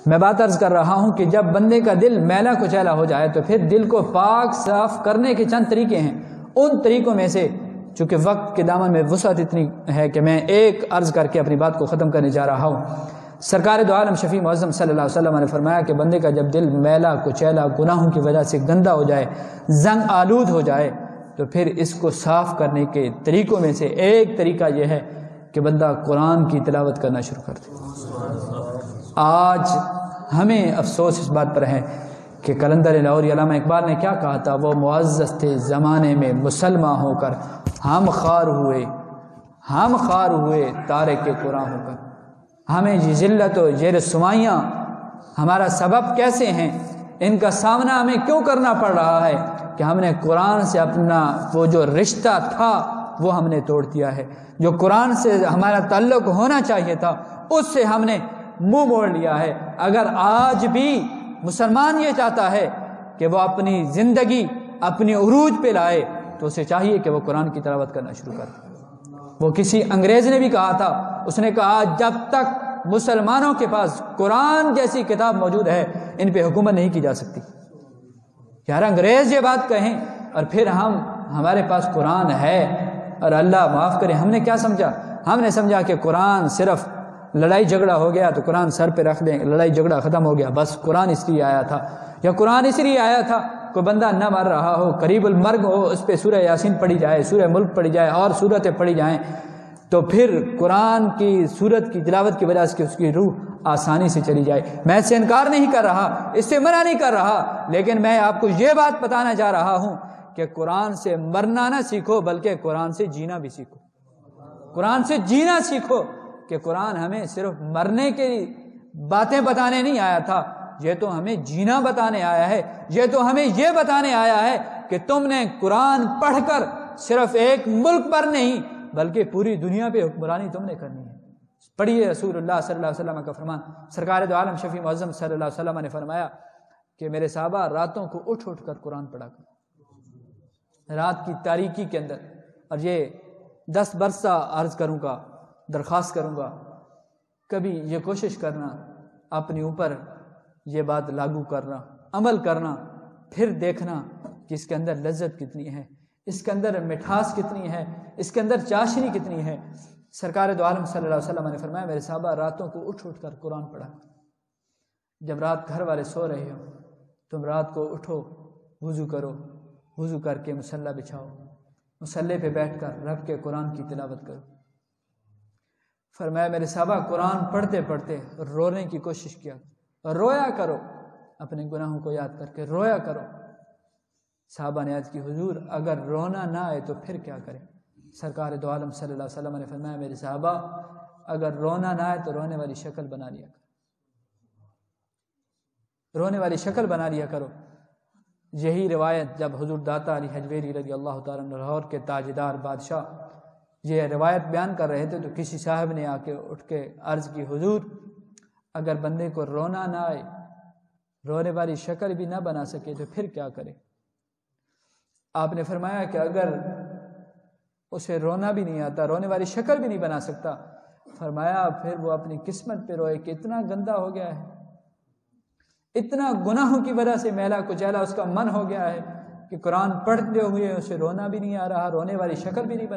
میں بات عرض کر رہا ہوں کہ جب بندے کا دل میلا کچیلا ہو جائے تو پھر دل کو پاک صاف کرنے کے چند طریقے ہیں. ان طریقوں میں سے چونکہ وقت کے دامن میں وسعت اتنی ہے کہ میں ایک عرض کر کے اپنی بات کو ختم کرنے جا رہا ہوں. سرکار دو عالم شفیع معظم صلی اللہ علیہ وسلم نے فرمایا کہ بندے کا جب دل میلا کچیلا گناہوں کی وجہ سے گندا ہو جائے، زنگ آلود ہو جائے، تو پھر اس کو صاف کرنے کے طریقوں میں سے ایک طریقہ یہ ہے کہ بندہ قرآن کی تلاوت کرنا شروع کر دے. آج ہمیں افسوس اس بات پر ہے کہ قلندر لاہوری علامہ اقبال نے کیا کہا تھا، وہ معزز تھے زمانے میں مسلمان ہو کر، ہم خار ہوئے تارک قرآن ہو کر. ہمیں یہ ذلت و یہ رسوائیاں ہمارا سبب کیسے ہیں، ان کا سامنا ہمیں کیوں کرنا پڑ رہا ہے کہ ہم نے قرآن سے اپنا وہ جو رشتہ تھا وہ ہم نے توڑ دیا ہے. جو قرآن سے ہمارا تعلق ہونا چاہیے تھا اس سے ہم نے منہ موڑ لیا ہے. اگر آج بھی مسلمان یہ چاہتا ہے کہ وہ اپنی زندگی اپنی عروج پہ لائے تو اسے چاہیے کہ وہ قرآن کی تلاوت کرنا شروع کر دے. وہ کسی انگریز نے بھی کہا تھا، اس نے کہا جب تک مسلمانوں کے پاس قرآن جیسی کتاب موجود ہے ان پہ حکومت نہیں کی جا سکتی. یار انگریز یہ بات کہیں اور پھر ہمارے پاس قرآن ہے، اور اللہ معاف کرے ہم نے کیا سمجھا، ہم نے سمجھا کہ قرآن صرف لڑائی جھگڑا ہو گیا تو قرآن سر پہ رکھ دیں، لڑائی جھگڑا ختم ہو گیا، بس قرآن اس لیے آیا تھا. یا قرآن اس لیے آیا تھا کوئی بندہ نہ مر رہا ہو، قریب المرگ ہو، اس پہ سورہ یاسین پڑھی جائے، سورہ ملک پڑھی جائے اور سورتیں پڑھی جائیں، تو پھر قرآن کی سورت کی تلاوت کی وجہ سے اس کی روح آسانی سے چلی جائے. میں اس سے انکار نہیں کر رہا، اس سے منع نہیں کر رہا، لیکن میں آپ کو یہ بات بتانا چاہ رہا ہوں کہ قرآن سے مرنا نہ سیکھو بلکہ قرآن سے جینا بھی سیکھو. قرآن سے جینا سیکھو کہ قرآن ہمیں صرف مرنے کی باتیں بتانے نہیں آیا تھا، یہ تو ہمیں جینا بتانے آیا ہے. یہ تو ہمیں یہ بتانے آیا ہے کہ تم نے قرآن پڑھ کر صرف ایک ملک پر نہیں بلکہ پوری دنیا پہ حکمرانی تم نے کرنی ہے. پڑھیے رسول اللہ صلی اللہ علیہ وسلم کا فرمان. سرکار دو عالم شفیع معظم صلی اللہ علیہ وسلم نے فرمایا کہ میرے صحابہ راتوں کو اٹھ اٹھ کر قرآن پڑھا کر، رات کی تاریکی کے اندر. اور یہ 10 برسہ عرض کروں گا، درخواست کروں گا، کبھی یہ کوشش کرنا اپنے اوپر یہ بات لاگو کرنا، عمل کرنا، پھر دیکھنا کہ اس کے اندر لذت کتنی ہے، اس کے اندر مٹھاس کتنی ہے، اس کے اندر چاشنی کتنی ہے. سرکار دو عالم صلی اللہ علیہ وسلم نے فرمایا میرے صحابہ راتوں کو اٹھ اٹھ کر قرآن پڑھا. جب رات گھر والے سو رہے ہو تم رات کو اٹھو، وضو کرو، وضو کر کے مصلی بچھاؤ، مصلی پہ بیٹھ کر رب کے قرآن کی تلاوت کرو. فرمایا میرے صحابہ قرآن پڑھتے پڑھتے رونے کی کوشش کیا، رویا کرو، اپنے گناہوں کو یاد کر کے رویا کرو. صحابہ نے عرض کی حضور اگر رونا نہ آئے تو پھر کیا کریں؟ سرکار دو عالم صلی اللہ علیہ وسلم نے فرمایا میرے صحابہ اگر رونا نہ آئے تو رونے والی شکل بنا لیا کرو، رونے والی شکل بنا لیا کرو. یہی روایت جب حضور داتا علی حجویری رضی اللہ تعالیٰ عنہ لاہور کے تاجدار بادشاہ یہ روایت بیان کر رہے تھے تو کسی صاحب نے آ کے اٹھ کے عرض کی حضور اگر بندے کو رونا نہ آئے، رونے والی شکل بھی نہ بنا سکے تو پھر کیا کرے؟ آپ نے فرمایا کہ اگر اسے رونا بھی نہیں آتا، رونے والی شکل بھی نہیں بنا سکتا، فرمایا پھر وہ اپنی قسمت پہ روئے کہ اتنا گندا ہو گیا ہے، اتنا گناہوں کی وجہ سے میلا کچیلا اس کا من ہو گیا ہے کہ قرآن پڑھتے ہوئے اسے رونا بھی نہیں آ رہا، رونے والی شکل بھی نہیں بنا